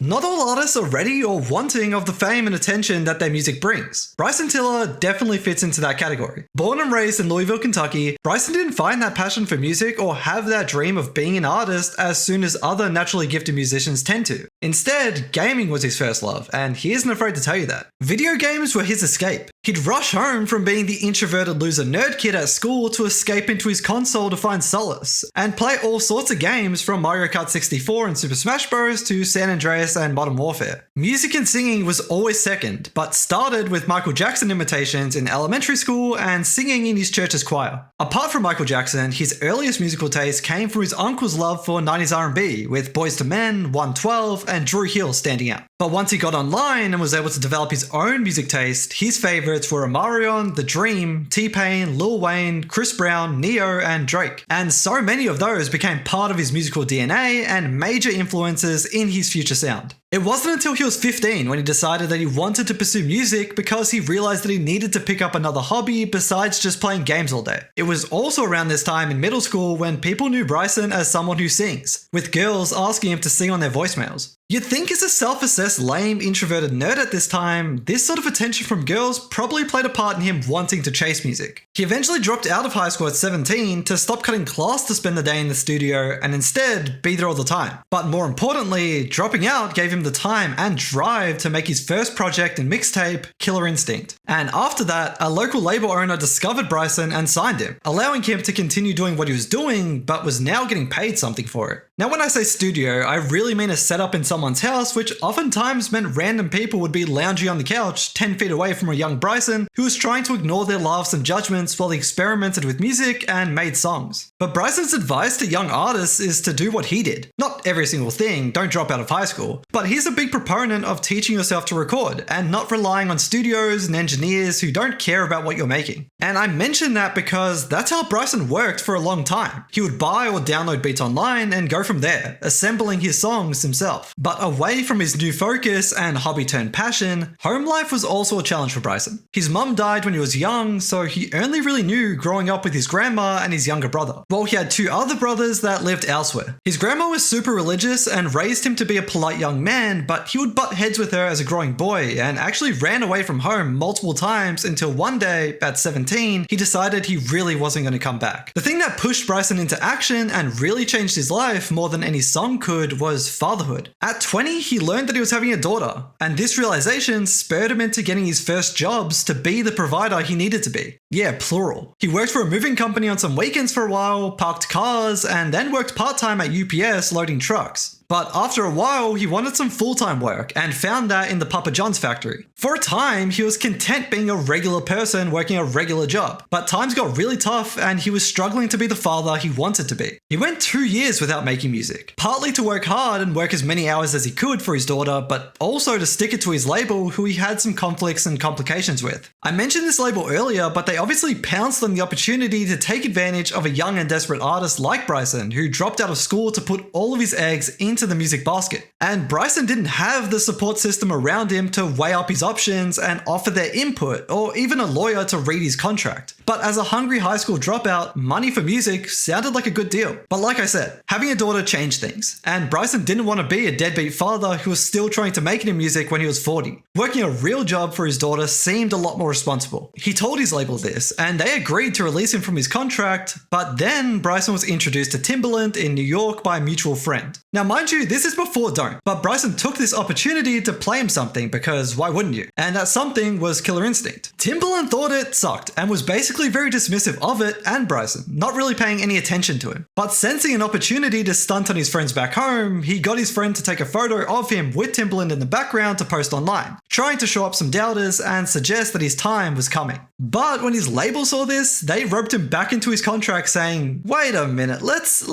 Not all artists are ready or wanting of the fame and attention that their music brings. Bryson Tiller definitely fits into that category. Born and raised in Louisville, Kentucky, Bryson didn't find that passion for music or have that dream of being an artist as soon as other naturally gifted musicians tend to. Instead, gaming was his first love, and he isn't afraid to tell you that. Video games were his escape. He'd rush home from being the introverted loser nerd kid at school to escape into his console to find solace, and play all sorts of games from Mario Kart 64 and Super Smash Bros. To San Andreas and Modern Warfare. Music and singing was always second, but started with Michael Jackson imitations in elementary school and singing in his church's choir. Apart from Michael Jackson, his earliest musical taste came from his uncle's love for 90s R&B, with Boyz II Men, 112, and Drew Hill standing out. But once he got online and was able to develop his own music taste, his favorites were Omarion, The Dream, T-Pain, Lil Wayne, Chris Brown, Neo, and Drake. And so many of those became part of his musical DNA and major influences in his future sound. It wasn't until he was 15 when he decided that he wanted to pursue music because he realized that he needed to pick up another hobby besides just playing games all day. It was also around this time in middle school when people knew Bryson as someone who sings, with girls asking him to sing on their voicemails. You'd think as a self-assessed lame introverted nerd at this time, this sort of attention from girls probably played a part in him wanting to chase music. He eventually dropped out of high school at 17 to stop cutting class to spend the day in the studio and instead be there all the time. But more importantly, dropping out gave him the time and drive to make his first project and mixtape, Killer Instinct. And after that, a local label owner discovered Bryson and signed him, allowing him to continue doing what he was doing, but was now getting paid something for it. Now when I say studio, I really mean a setup in someone's house, which oftentimes meant random people would be lounging on the couch 10 feet away from a young Bryson who was trying to ignore their laughs and judgments while he experimented with music and made songs. But Bryson's advice to young artists is to do what he did. Not every single thing, don't drop out of high school, but he's a big proponent of teaching yourself to record and not relying on studios and engineers who don't care about what you're making. And I mention that because that's how Bryson worked for a long time. He would buy or download beats online and go from there, assembling his songs himself. But away from his new focus and hobby turned passion, home life was also a challenge for Bryson. His mum died when he was young, so he only really knew growing up with his grandma and his younger brother. Well, he had two other brothers that lived elsewhere. His grandma was super religious and raised him to be a polite young man, but he would butt heads with her as a growing boy and actually ran away from home multiple times until one day, at 17, he decided he really wasn't going to come back. The thing that pushed Bryson into action and really changed his life more than any song could was fatherhood. At 20, he learned that he was having a daughter, and this realization spurred him into getting his first jobs to be the provider he needed to be. Yeah, plural. He worked for a moving company on some weekends for a while, parked cars, and then worked part-time at UPS loading trucks. But after a while, he wanted some full-time work and found that in the Papa John's factory. For a time, he was content being a regular person working a regular job, but times got really tough and he was struggling to be the father he wanted to be. He went 2 years without making music, partly to work hard and work as many hours as he could for his daughter, but also to stick it to his label who he had some conflicts and complications with. I mentioned this label earlier, but they obviously pounced on the opportunity to take advantage of a young and desperate artist like Bryson, who dropped out of school to put all of his eggs into the music basket. And Bryson didn't have the support system around him to weigh up his options and offer their input, or even a lawyer to read his contract. But as a hungry high school dropout, money for music sounded like a good deal. But like I said, having a daughter changed things, and Bryson didn't want to be a deadbeat father who was still trying to make it in music when he was 40. Working a real job for his daughter seemed a lot more responsible. He told his label this, and they agreed to release him from his contract, but then Bryson was introduced to Timbaland in New York by a mutual friend. Now mind you, this is before Don't, but Bryson took this opportunity to play him something because why wouldn't you? And that something was Killer Instinct. Timbaland thought it sucked and was basically very dismissive of it and Bryson, not really paying any attention to him. But sensing an opportunity to stunt on his friends back home, he got his friend to take a photo of him with Timbaland in the background to post online, trying to show up some doubters and suggest that his time was coming. But when his label saw this, they roped him back into his contract saying, wait a minute, let's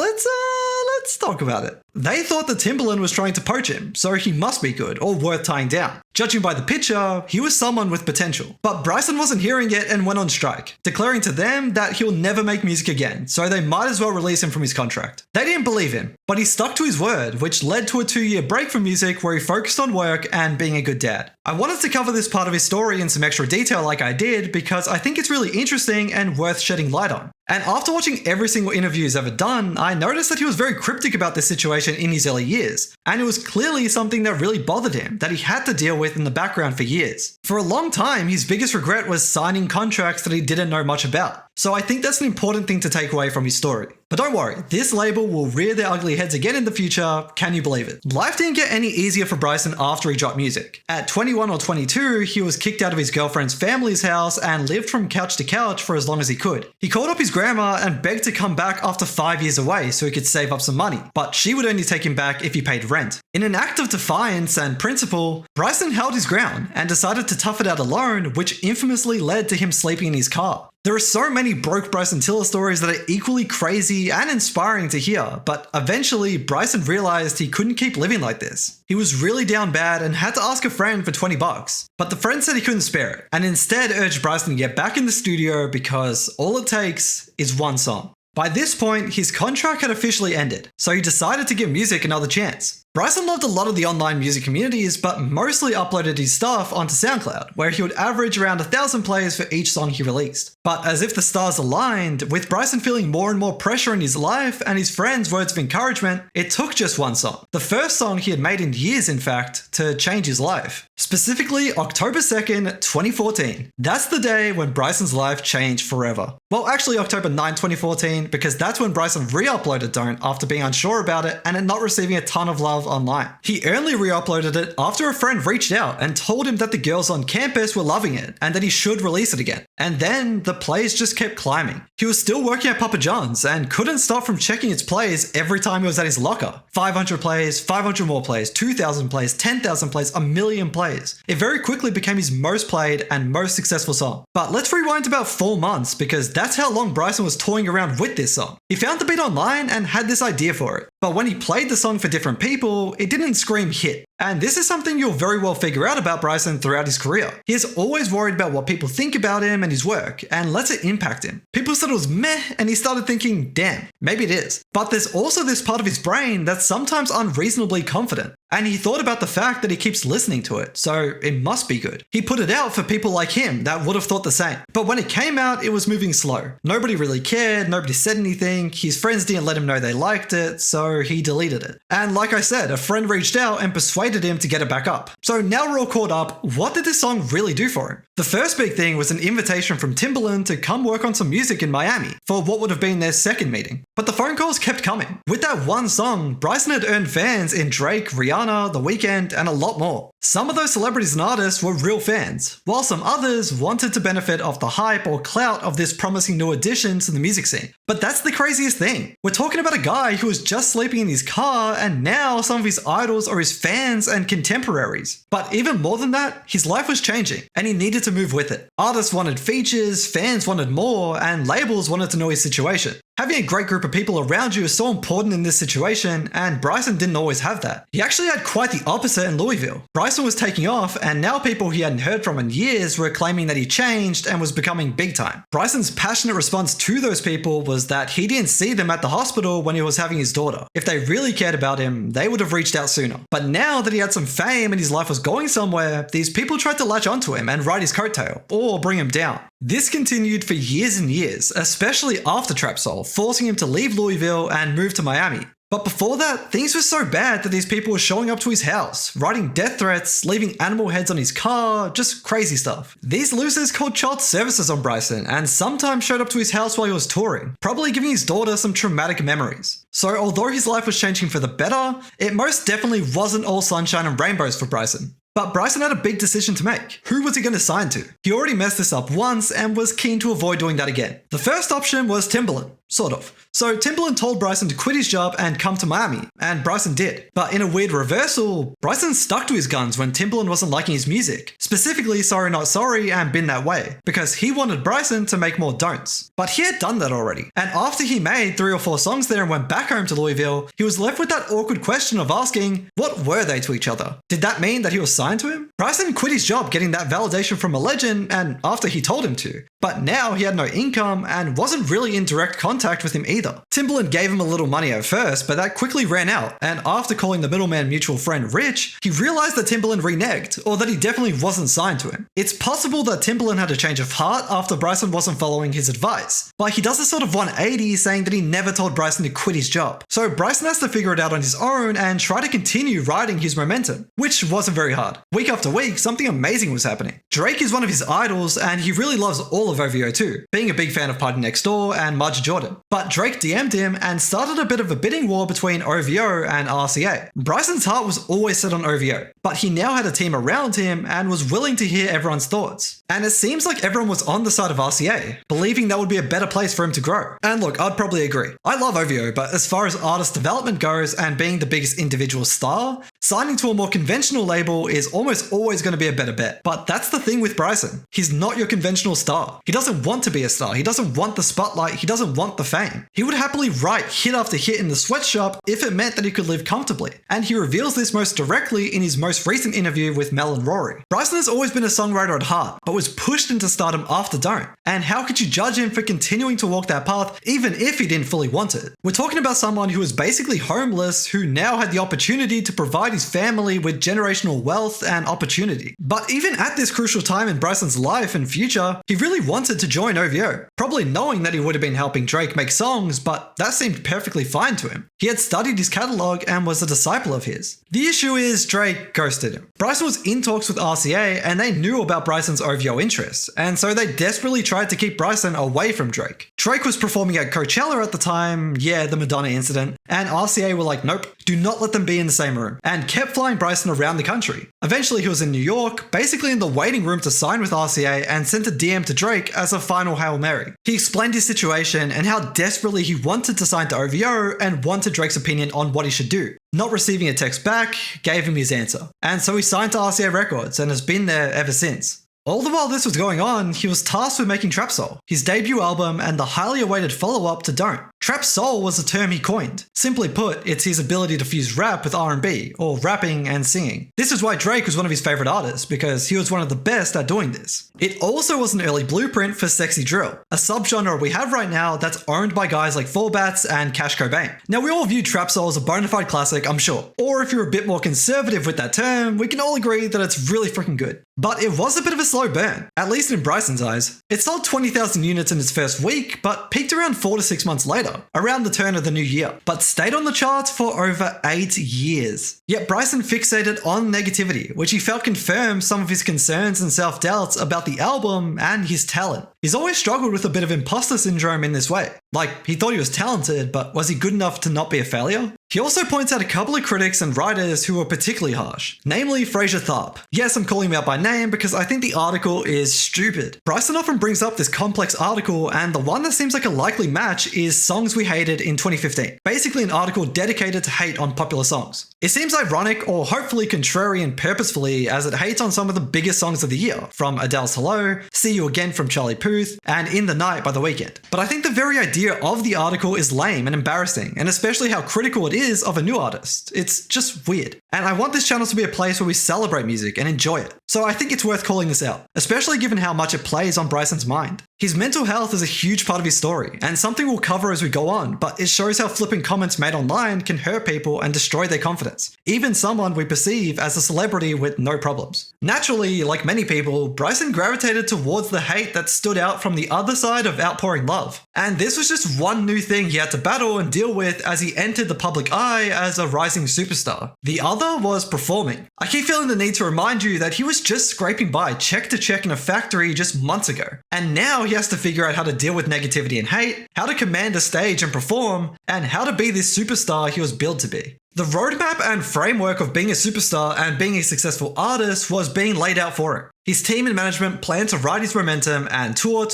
talk about it. They thought that Timbaland was trying to poach him, so he must be good or worth tying down. Judging by the picture, he was someone with potential. But Bryson wasn't hearing it and went on strike, declaring to them that he'll never make music again, so they might as well release him from his contract. They didn't believe him, but he stuck to his word, which led to a 2-year break from music where he focused on work and being a good dad. I wanted to cover this part of his story in some extra detail like I did because I think it's really interesting and worth shedding light on. And after watching every single interview he's ever done, I noticed that he was very cryptic about this situation situation in his early years, and it was clearly something that really bothered him that he had to deal with in the background for years. For a long time, his biggest regret was signing contracts that he didn't know much about. So I think that's an important thing to take away from his story. But don't worry, this label will rear their ugly heads again in the future, can you believe it? Life didn't get any easier for Bryson after he dropped music. At 21 or 22, he was kicked out of his girlfriend's family's house and lived from couch to couch for as long as he could. He called up his grandma and begged to come back after 5 years away so he could save up some money, but she would only take him back if he paid rent. In an act of defiance and principle, Bryson held his ground and decided to tough it out alone, which infamously led to him sleeping in his car. There are so many broke Bryson Tiller stories that are equally crazy and inspiring to hear, but eventually Bryson realized he couldn't keep living like this. He was really down bad and had to ask a friend for $20, but the friend said he couldn't spare it, and instead urged Bryson to get back in the studio because all it takes is one song. By this point, his contract had officially ended, so he decided to give music another chance. Bryson loved a lot of the online music communities, but mostly uploaded his stuff onto SoundCloud, where he would average around 1,000 plays for each song he released. But as if the stars aligned, with Bryson feeling more and more pressure in his life and his friends' words of encouragement, it took just one song. The first song he had made in years, in fact, to change his life. Specifically, October 2nd, 2014. That's the day when Bryson's life changed forever. Well, actually October 9, 2014, because that's when Bryson re-uploaded Don't after being unsure about it and it not receiving a ton of love online. He only re-uploaded it after a friend reached out and told him that the girls on campus were loving it and that he should release it again. And then the plays just kept climbing. He was still working at Papa John's and couldn't stop from checking its plays every time he was at his locker. 500 plays, 500 more plays, 2,000 plays, 10,000 plays, a million plays. It very quickly became his most played and most successful song. But let's rewind about 4 months because that's how long Bryson was toying around with this song. He found the beat online and had this idea for it. But when he played the song for different people, it didn't scream hit. And this is something you'll very well figure out about Bryson throughout his career. He is always worried about what people think about him and his work, and lets it impact him. People said it was meh, and he started thinking, damn, maybe it is. But there's also this part of his brain that's sometimes unreasonably confident. And he thought about the fact that he keeps listening to it, so it must be good. He put it out for people like him that would have thought the same. But when it came out, it was moving slow. Nobody really cared, nobody said anything, his friends didn't let him know they liked it, so he deleted it. And like I said, a friend reached out and persuaded him to get it back up. So now we're all caught up, what did this song really do for him? The first big thing was an invitation from Timbaland to come work on some music in Miami for what would have been their second meeting. But the phone calls kept coming. With that one song, Bryson had earned fans in Drake, Rihanna, The Weeknd, and a lot more. Some of those celebrities and artists were real fans, while some others wanted to benefit off the hype or clout of this promising new addition to the music scene. But that's the craziest thing. We're talking about a guy who was just sleeping in his car, and now some of his idols are his fans and contemporaries. But even more than that, his life was changing, and he needed to move with it. Artists wanted features, fans wanted more, and labels wanted to know his situation. Having a great group of people around you is so important in this situation, and Bryson didn't always have that. He actually had quite the opposite in Louisville. Bryson was taking off, and now people he hadn't heard from in years were claiming that he changed and was becoming big time. Bryson's passionate response to those people was that he didn't see them at the hospital when he was having his daughter. If they really cared about him, they would have reached out sooner. But now that he had some fame and his life was going somewhere, these people tried to latch onto him and ride his coattail, or bring him down. This continued for years and years, especially after TRAPSOUL, forcing him to leave Louisville and move to Miami. But before that, things were so bad that these people were showing up to his house, writing death threats, leaving animal heads on his car, just crazy stuff. These losers called child services on Bryson and sometimes showed up to his house while he was touring, probably giving his daughter some traumatic memories. So although his life was changing for the better, it most definitely wasn't all sunshine and rainbows for Bryson. But Bryson had a big decision to make. Who was he going to sign to? He already messed this up once and was keen to avoid doing that again. The first option was Timbaland. Sort of. So Timbaland told Bryson to quit his job and come to Miami, and Bryson did. But in a weird reversal, Bryson stuck to his guns when Timbaland wasn't liking his music, specifically Sorry Not Sorry and Been That Way, because he wanted Bryson to make more don'ts. But he had done that already, and after he made 3 or 4 songs there and went back home to Louisville, he was left with that awkward question of asking, what were they to each other? Did that mean that he was signed to him? Bryson quit his job getting that validation from a legend and after he told him to. But now he had no income and wasn't really in direct contact with him either. Timbaland gave him a little money at first, but that quickly ran out, and after calling the middleman mutual friend Rich, he realized that Timbaland reneged, or that he definitely wasn't signed to him. It's possible that Timbaland had a change of heart after Bryson wasn't following his advice, but he does a sort of 180 saying that he never told Bryson to quit his job. So Bryson has to figure it out on his own and try to continue riding his momentum, which wasn't very hard. Week after week, something amazing was happening. Drake is one of his idols, and he really loves all of OVO too, being a big fan of Party Next Door and Margie Jordan. But Drake DM'd him and started a bit of a bidding war between OVO and RCA. Bryson's heart was always set on OVO, but he now had a team around him and was willing to hear everyone's thoughts. And it seems like everyone was on the side of RCA, believing that would be a better place for him to grow. And look, I'd probably agree. I love OVO, but as far as artist development goes and being the biggest individual star, signing to a more conventional label is almost always going to be a better bet. But that's the thing with Bryson. He's not your conventional star. He doesn't want to be a star. He doesn't want the spotlight. He doesn't want the fame. He would happily write hit after hit in the sweatshop if it meant that he could live comfortably. And he reveals this most directly in his most recent interview with Mel and Rory. Bryson has always been a songwriter at heart, but was pushed into stardom after Don't. And how could you judge him for continuing to walk that path even if he didn't fully want it? We're talking about someone who was basically homeless, who now had the opportunity to provide his family with generational wealth and opportunity. But even at this crucial time in Bryson's life and future, he really wanted to join OVO, probably knowing that he would have been helping Drake make songs, but that seemed perfectly fine to him. He had studied his catalog and was a disciple of his. The issue is Drake ghosted him. Bryson was in talks with RCA and they knew about Bryson's OVO interests, and so they desperately tried to keep Bryson away from Drake. Drake was performing at Coachella at the time, yeah, the Madonna incident, and RCA were like, nope, do not let them be in the same room, and kept flying Bryson around the country. Eventually he was in New York, basically in the waiting room to sign with RCA, and sent a DM to Drake as a final Hail Mary. He explained his situation and how desperately he wanted to sign to OVO and wanted Drake's opinion on what he should do. Not receiving a text back gave him his answer, and so he signed to RCA Records and has been there ever since. All the while this was going on, he was tasked with making TRAPSOUL, his debut album and the highly awaited follow-up to Don't. TRAPSOUL was a term he coined. Simply put, it's his ability to fuse rap with R&B, or rapping and singing. This is why Drake was one of his favorite artists, because he was one of the best at doing this. It also was an early blueprint for sexy drill, a subgenre we have right now that's owned by guys like Fallbats and Cash Cobain. Now we all view TRAPSOUL as a bona fide classic, I'm sure. Or if you're a bit more conservative with that term, we can all agree that it's really freaking good. But it was a bit of a slow burn, at least in Bryson's eyes. It sold 20,000 units in its first week, but peaked around 4 to 6 months later, around the turn of the new year, but stayed on the charts for over 8 years. Yet Bryson fixated on negativity, which he felt confirmed some of his concerns and self-doubts about the album and his talent. He's always struggled with a bit of imposter syndrome in this way. Like, he thought he was talented, but was he good enough to not be a failure? He also points out a couple of critics and writers who were particularly harsh, namely Fraser Tharp. Yes, I'm calling him out by name because I think the article is stupid. Bryson often brings up this complex article, and the one that seems like a likely match is Songs We Hated in 2015, basically an article dedicated to hate on popular songs. It seems ironic or hopefully contrarian purposefully, as it hates on some of the biggest songs of the year, from Adele's Hello, See You Again from Charlie Puth, and In the Night by The Weeknd. But I think the very idea of the article is lame and embarrassing, and especially how critical it is of a new artist. It's just weird. And I want this channel to be a place where we celebrate music and enjoy it. So I think it's worth calling this out, especially given how much it plays on Bryson's mind. His mental health is a huge part of his story, and something we'll cover as we go on, but it shows how flippant comments made online can hurt people and destroy their confidence, even someone we perceive as a celebrity with no problems. Naturally, like many people, Bryson gravitated towards the hate that stood out from the other side of outpouring love. And this was just one new thing he had to battle and deal with as he entered the public eye as a rising superstar. The other was performing. I keep feeling the need to remind you that he was just scraping by check to check in a factory just months ago. And now he has to figure out how to deal with negativity and hate, how to command a stage and perform, and how to be this superstar he was built to be. The roadmap and framework of being a superstar and being a successful artist was being laid out for him. His team and management planned to ride his momentum and tour.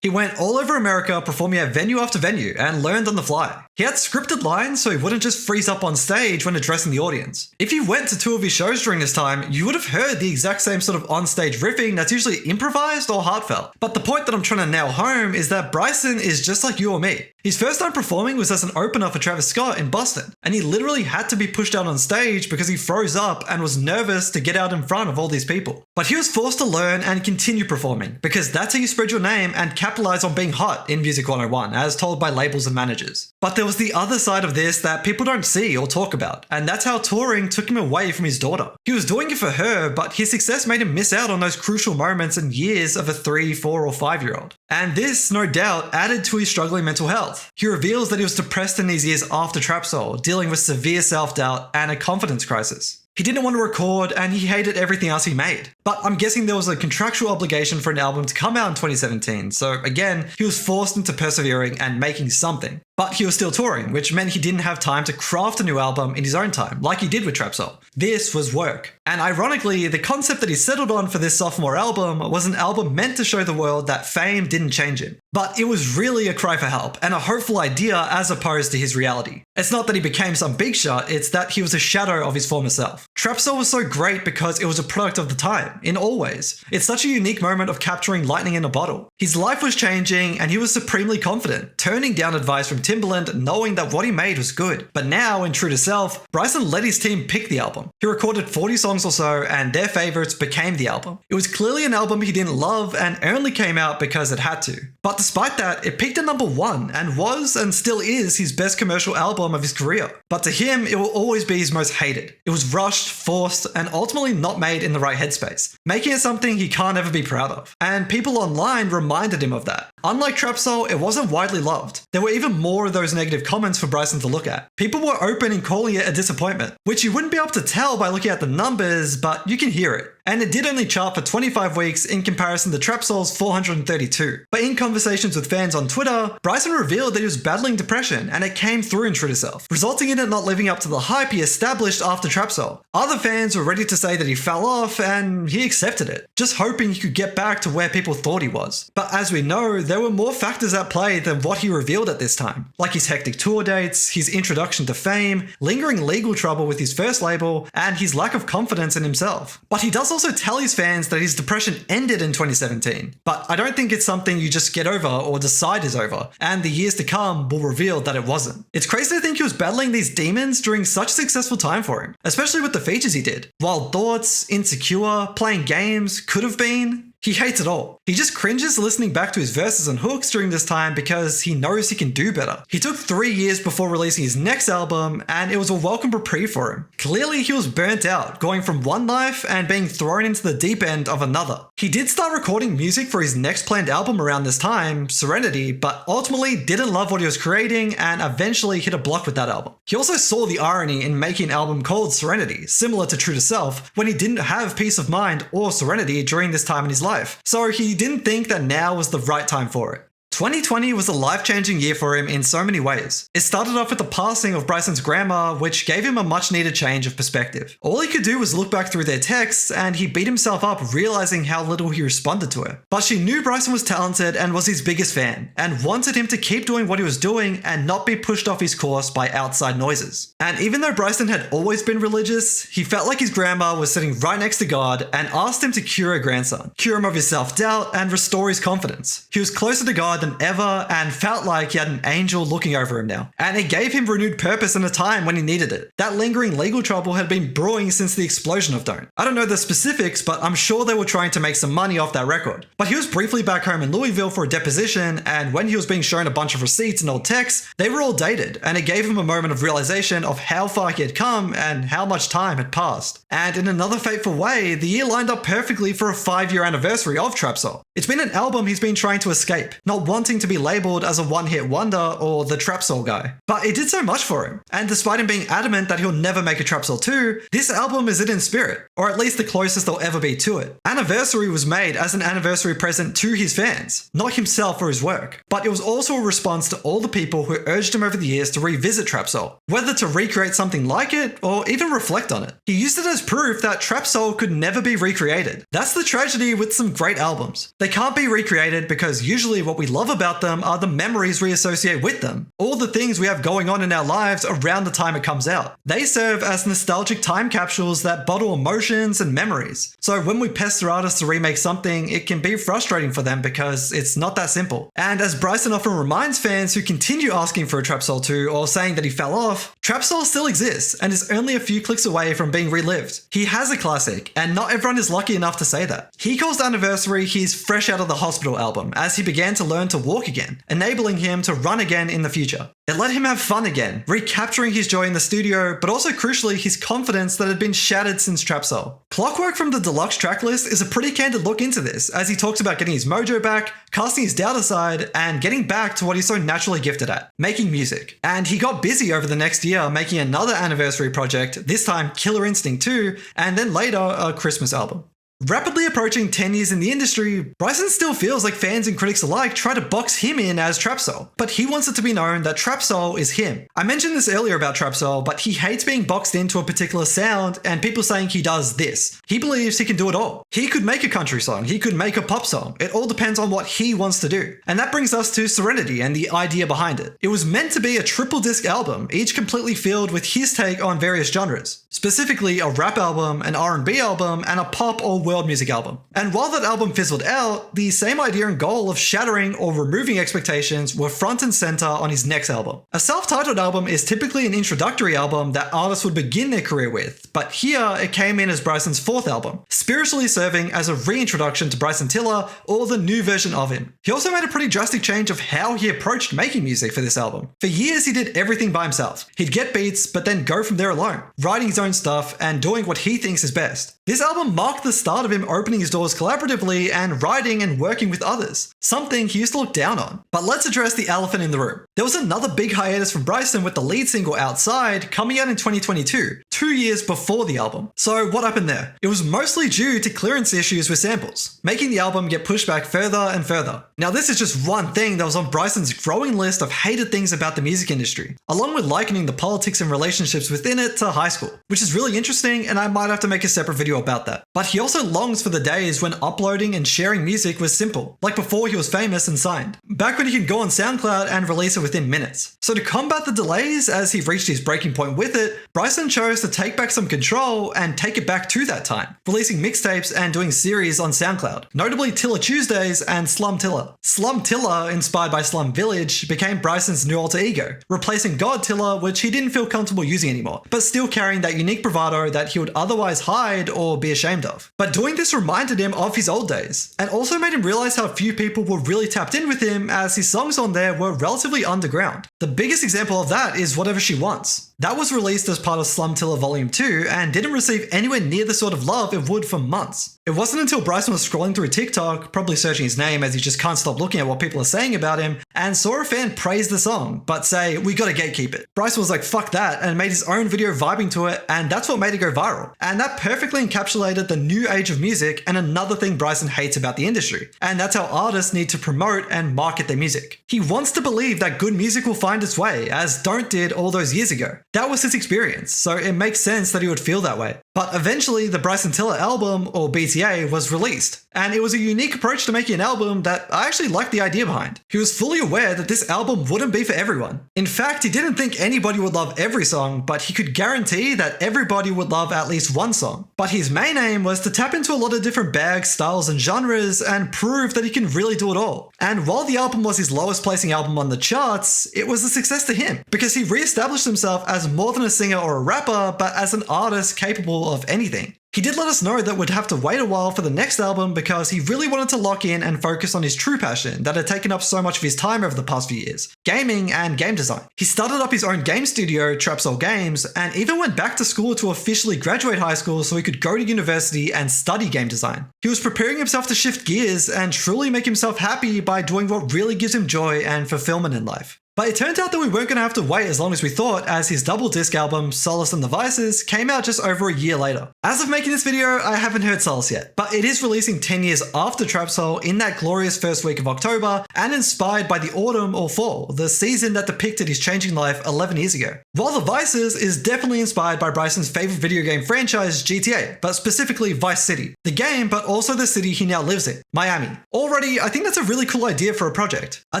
He went all over America performing at venue after venue and learned on the fly. He had scripted lines so he wouldn't just freeze up on stage when addressing the audience. If you went to 2 of his shows during this time, you would have heard the exact same sort of on-stage riffing that's usually improvised or heartfelt. But the point that I'm trying to nail home is that Bryson is just like you or me. His first time performing was as an opener for Travis Scott in Boston, and he literally had to be pushed out on stage because he froze up and was nervous to get out in front of all these people. But he was forced to learn and continue performing, because that's how you spread your name and capitalize on being hot in Music 101, as told by labels and managers. But there was the other side of this that people don't see or talk about, and that's how touring took him away from his daughter. He was doing it for her, but his success made him miss out on those crucial moments and years of a 3, 4, or 5-year-old. And this, no doubt, added to his struggling mental health. He reveals that he was depressed in these years after TRAPSOUL, dealing with severe self-doubt and a confidence crisis. He didn't want to record, and he hated everything else he made. But I'm guessing there was a contractual obligation for an album to come out in 2017, so again, he was forced into persevering and making something. But he was still touring, which meant he didn't have time to craft a new album in his own time, like he did with TRAPSOUL. This was work. And ironically, the concept that he settled on for this sophomore album was an album meant to show the world that fame didn't change him. But it was really a cry for help, and a hopeful idea as opposed to his reality. It's not that he became some big shot, it's that he was a shadow of his former self. TRAPSOUL was so great because it was a product of the time, in all ways. It's such a unique moment of capturing lightning in a bottle. His life was changing, and he was supremely confident, turning down advice from Timbaland, knowing that what he made was good. But now, in true to self, Bryson let his team pick the album. He recorded 40 songs or so, and their favorites became the album. It was clearly an album he didn't love and only came out because it had to. But despite that, it peaked at #1 and was and still is his best commercial album of his career. But to him, it will always be his most hated. It was rushed, forced, and ultimately not made in the right headspace, making it something he can't ever be proud of. And people online reminded him of that. Unlike TRAPSOUL, it wasn't widely loved. There were even more of those negative comments for Bryson to look at. People were open in calling it a disappointment, which you wouldn't be able to tell by looking at the numbers, but you can hear it. And it did only chart for 25 weeks in comparison to TRAPSOUL's 432. But in conversations with fans on Twitter, Bryson revealed that he was battling depression, and it came through in True to Self, resulting in it not living up to the hype he established after TRAPSOUL. Other fans were ready to say that he fell off, and he accepted it, just hoping he could get back to where people thought he was. But as we know, there were more factors at play than what he revealed at this time, like his hectic tour dates, his introduction to fame, lingering legal trouble with his first label, and his lack of confidence in himself. But he does also tell his fans that his depression ended in 2017, but I don't think it's something you just get over or decide is over, and the years to come will reveal that it wasn't. It's crazy to think he was battling these demons during such a successful time for him, especially with the features he did. Wild Thoughts, Insecure, Playing Games, Could Have Been. He hates it all. He just cringes listening back to his verses and hooks during this time because he knows he can do better. He took 3 years before releasing his next album, and it was a welcome reprieve for him. Clearly, he was burnt out, going from one life and being thrown into the deep end of another. He did start recording music for his next planned album around this time, Serenity, but ultimately didn't love what he was creating and eventually hit a block with that album. He also saw the irony in making an album called Serenity, similar to True to Self, when he didn't have peace of mind or serenity during this time in his life. So he didn't think that now was the right time for it. 2020 was a life-changing year for him in so many ways. It started off with the passing of Bryson's grandma, which gave him a much-needed change of perspective. All he could do was look back through their texts, and he beat himself up realizing how little he responded to her. But she knew Bryson was talented and was his biggest fan, and wanted him to keep doing what he was doing and not be pushed off his course by outside noises. And even though Bryson had always been religious, he felt like his grandma was sitting right next to God and asked him to cure her grandson, cure him of his self-doubt, and restore his confidence. He was closer to God than ever and felt like he had an angel looking over him now. And it gave him renewed purpose in a time when he needed it. That lingering legal trouble had been brewing since the explosion of Don't. I don't know the specifics, but I'm sure they were trying to make some money off that record. But he was briefly back home in Louisville for a deposition, and when he was being shown a bunch of receipts and old texts, they were all dated, and it gave him a moment of realization of how far he had come and how much time had passed. And in another fateful way, the year lined up perfectly for a 5-year anniversary of TRAPSOUL. It's been an album he's been trying to escape, not wanting to be labeled as a one-hit wonder or the TRAPSOUL guy. But it did so much for him, and despite him being adamant that he'll never make a TRAPSOUL 2, this album is it in spirit, or at least the closest they'll ever be to it. Anniversary was made as an anniversary present to his fans, not himself or his work, but it was also a response to all the people who urged him over the years to revisit TRAPSOUL, whether to recreate something like it or even reflect on it. He used it as proof that TRAPSOUL could never be recreated. That's the tragedy with some great albums. They can't be recreated because usually what we love about them are the memories we associate with them, all the things we have going on in our lives around the time it comes out. They serve as nostalgic time capsules that bottle emotions and memories. So when we pester artists to remake something, it can be frustrating for them because it's not that simple. And as Bryson often reminds fans who continue asking for a TRAPSOUL 2 or saying that he fell off, TRAPSOUL still exists and is only a few clicks away from being relived. He has a classic, and not everyone is lucky enough to say that. He calls Anniversary his fresh out of the hospital album as he began to learn to walk again, enabling him to run again in the future. It let him have fun again, recapturing his joy in the studio, but also crucially his confidence that had been shattered since TRAPSOUL. Clockwork from the deluxe tracklist is a pretty candid look into this, as he talks about getting his mojo back, casting his doubt aside, and getting back to what he's so naturally gifted at, making music. And he got busy over the next year making another Anniversary project, this time Killer Instinct 2, and then later a Christmas album. Rapidly approaching 10 years in the industry, Bryson still feels like fans and critics alike try to box him in as TRAPSOUL, but he wants it to be known that TRAPSOUL is him. I mentioned this earlier about TRAPSOUL, but he hates being boxed into a particular sound and people saying he does this. He believes he can do it all. He could make a country song, he could make a pop song. It all depends on what he wants to do. And that brings us to Serenity and the idea behind it. It was meant to be a triple disc album, each completely filled with his take on various genres. Specifically a rap album, an R&B album, and a pop or world music album. And while that album fizzled out, the same idea and goal of shattering or removing expectations were front and center on his next album. A self-titled album is typically an introductory album that artists would begin their career with, but here it came in as Bryson's fourth album, spiritually serving as a reintroduction to Bryson Tiller or the new version of him. He also made a pretty drastic change of how he approached making music for this album. For years he did everything by himself. He'd get beats but then go from there alone, writing his own stuff and doing what he thinks is best. This album marked the start of him opening his doors collaboratively and writing and working with others, something he used to look down on. But let's address the elephant in the room. There was another big hiatus from Bryson with the lead single Outside coming out in 2022, 2 years before the album. So what happened there? It was mostly due to clearance issues with samples, making the album get pushed back further and further. Now this is just one thing that was on Bryson's growing list of hated things about the music industry, along with likening the politics and relationships within it to high school, which is really interesting and I might have to make a separate video about that. But he also longs for the days when uploading and sharing music was simple, like before he was famous and signed. Back when he could go on SoundCloud and release it within minutes. So to combat the delays as he reached his breaking point with it, Bryson chose to take back some control and take it back to that time, releasing mixtapes and doing series on SoundCloud, notably Tiller Tuesdays and Slum Tiller. Slum Tiller, inspired by Slum Village, became Bryson's new alter ego, replacing God Tiller, which he didn't feel comfortable using anymore, but still carrying that unique bravado that he would otherwise hide or be ashamed of. But doing this reminded him of his old days, and also made him realize how few people were really tapped in with him as his songs on there were relatively underground. The biggest example of that is Whatever She Wants. That was released as part of Slum Tiller Volume 2 and didn't receive anywhere near the sort of love it would for months. It wasn't until Bryson was scrolling through TikTok, probably searching his name as he just can't stop looking at what people are saying about him, and saw a fan praise the song, but say, "We gotta gatekeep it." Bryson was like, "Fuck that," and made his own video vibing to it, and that's what made it go viral. And that perfectly encapsulated the new age of music and another thing Bryson hates about the industry. And that's how artists need to promote and market their music. He wants to believe that good music will find its way, as Don't did all those years ago. That was his experience, so it makes sense that he would feel that way. But eventually, the Bryson Tiller album, or BTA, was released, and it was a unique approach to making an album that I actually liked the idea behind. He was fully aware that this album wouldn't be for everyone. In fact, he didn't think anybody would love every song, but he could guarantee that everybody would love at least one song. But his main aim was to tap into a lot of different bags, styles, and genres and prove that he can really do it all. And while the album was his lowest placing album on the charts, it was a success to him, because he re-established himself as more than a singer or a rapper, but as an artist capable of anything. He did let us know that we'd have to wait a while for the next album because he really wanted to lock in and focus on his true passion that had taken up so much of his time over the past few years, gaming and game design. He started up his own game studio, TRAPSOUL Games, and even went back to school to officially graduate high school so he could go to university and study game design. He was preparing himself to shift gears and truly make himself happy by doing what really gives him joy and fulfillment in life. But it turned out that we weren't going to have to wait as long as we thought, as his double disc album, Solace The Vices, came out just over a year later. As of making this video, I haven't heard Solace yet, but it is releasing 10 years after TRAPSOUL in that glorious first week of October, and inspired by the autumn or fall, the season that depicted his changing life 11 years ago. While The Vices is definitely inspired by Bryson's favourite video game franchise, GTA, but specifically Vice City. The game, but also the city he now lives in, Miami. Already, I think that's a really cool idea for a project. A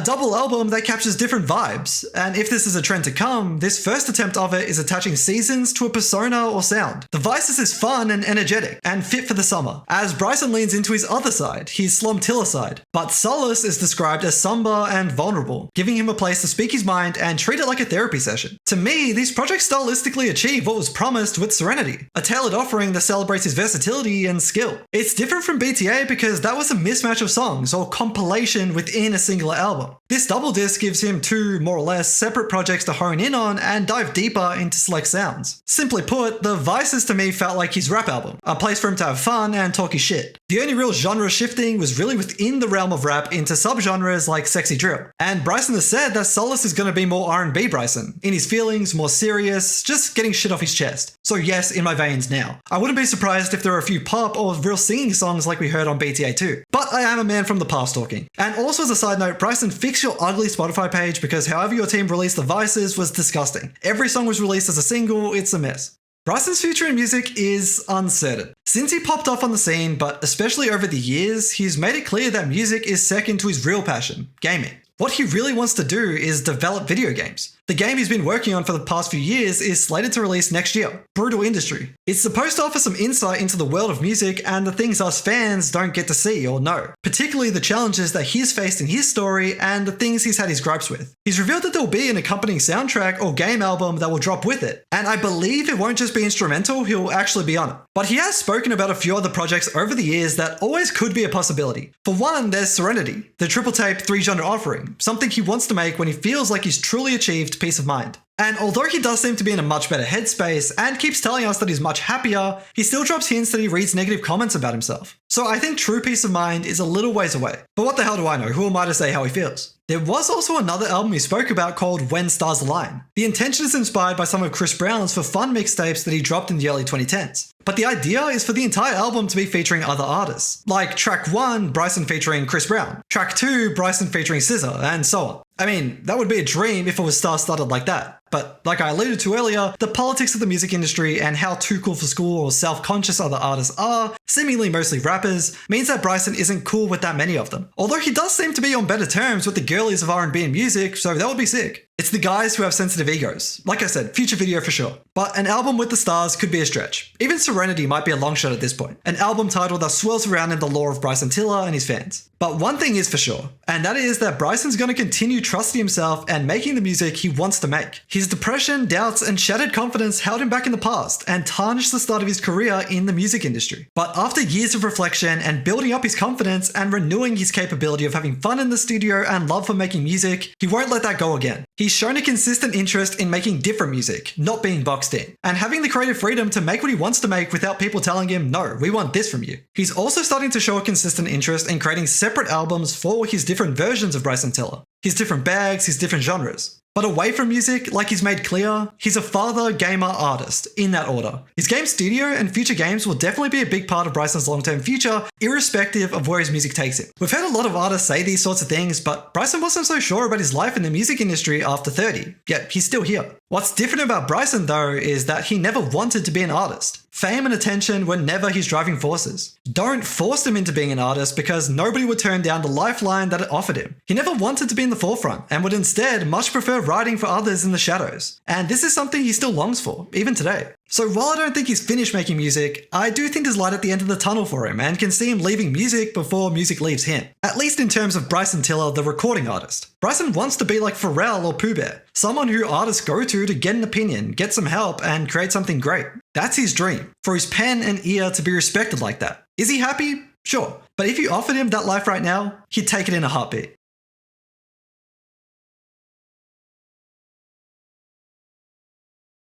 double album that captures different vibes, and if this is a trend to come, this first attempt of it is attaching seasons to a persona or sound. The Vices is fun and energetic, and fit for the summer, as Bryson leans into his other side, his Slum Tiller side. But Solace is described as somber and vulnerable, giving him a place to speak his mind and treat it like a therapy session. To me, these projects stylistically achieve what was promised with Serenity, a tailored offering that celebrates his versatility and skill. It's different from BTA because that was a mismatch of songs or compilation within a singular album. This double disc gives him two, more or less, separate projects to hone in on and dive deeper into select sounds. Simply put, The Vices to me felt like his rap album, a place for him to have fun and talk his shit. The only real genre shifting was really within the realm of rap into subgenres like sexy drill. And Bryson has said that Solace is going to be more R&B Bryson, in his feelings, more serious, just getting shit off his chest. So yes, in my veins now. I wouldn't be surprised if there are a few pop or real singing songs like we heard on BTA too. But I am a man from the past talking. And also as a side note, Bryson, fix your ugly Spotify page because however your team released The Vices was disgusting. Every song was released as a single, it's a mess. Bryson's future in music is uncertain. Since he popped off on the scene, but especially over the years, he's made it clear that music is second to his real passion, gaming. What he really wants to do is develop video games. The game he's been working on for the past few years is slated to release next year, Brutal Industry. It's supposed to offer some insight into the world of music and the things us fans don't get to see or know, particularly the challenges that he's faced in his story and the things he's had his gripes with. He's revealed that there'll be an accompanying soundtrack or game album that will drop with it, and I believe it won't just be instrumental, he'll actually be on it. But he has spoken about a few other projects over the years that always could be a possibility. For one, there's Serenity, the triple tape 3-genre offering, something he wants to make when he feels like he's truly achieved peace of mind. And although he does seem to be in a much better headspace and keeps telling us that he's much happier, he still drops hints that he reads negative comments about himself. So I think true peace of mind is a little ways away. But what the hell do I know? Who am I to say how he feels? There was also another album he spoke about called When Stars Align. The intention is inspired by some of Chris Brown's For Fun mixtapes that he dropped in the early 2010s. But the idea is for the entire album to be featuring other artists. Like track 1, Bryson featuring Chris Brown. Track 2, Bryson featuring SZA, and so on. I mean, that would be a dream if it was star-studded like that. But like I alluded to earlier, the politics of the music industry and how too cool for school or self-conscious other artists are, seemingly mostly rappers, means that Bryson isn't cool with that many of them. Although he does seem to be on better terms with the girlies of R&B and music, so that would be sick. It's the guys who have sensitive egos. Like I said, future video for sure. But an album with the stars could be a stretch. Even Serenity might be a long shot at this point. An album title that swirls around in the lore of Bryson Tiller and his fans. But one thing is for sure, and that is that Bryson's going to continue trusting himself and making the music he wants to make. His depression, doubts, and shattered confidence held him back in the past and tarnished the start of his career in the music industry. But after years of reflection and building up his confidence and renewing his capability of having fun in the studio and love for making music, he won't let that go again. He's shown a consistent interest in making different music, not being boxed in, and having the creative freedom to make what he wants to make without people telling him, no, we want this from you. He's also starting to show a consistent interest in creating separate albums for his different versions of Bryson Tiller, his different bags, his different genres. But away from music, like he's made clear, he's a father, gamer, artist, in that order. His game studio and future games will definitely be a big part of Bryson's long-term future, irrespective of where his music takes him. We've heard a lot of artists say these sorts of things, but Bryson wasn't so sure about his life in the music industry after 30, yet he's still here. What's different about Bryson though is that he never wanted to be an artist. Fame and attention were never his driving forces. Don't force him into being an artist because nobody would turn down the lifeline that it offered him. He never wanted to be in the forefront and would instead much prefer writing for others in the shadows. And this is something he still longs for, even today. So while I don't think he's finished making music, I do think there's light at the end of the tunnel for him and can see him leaving music before music leaves him. At least in terms of Bryson Tiller, the recording artist. Bryson wants to be like Pharrell or Pooh Bear, someone who artists go to get an opinion, get some help, and create something great. That's his dream, for his pen and ear to be respected like that. Is he happy? Sure. But if you offered him that life right now, he'd take it in a heartbeat.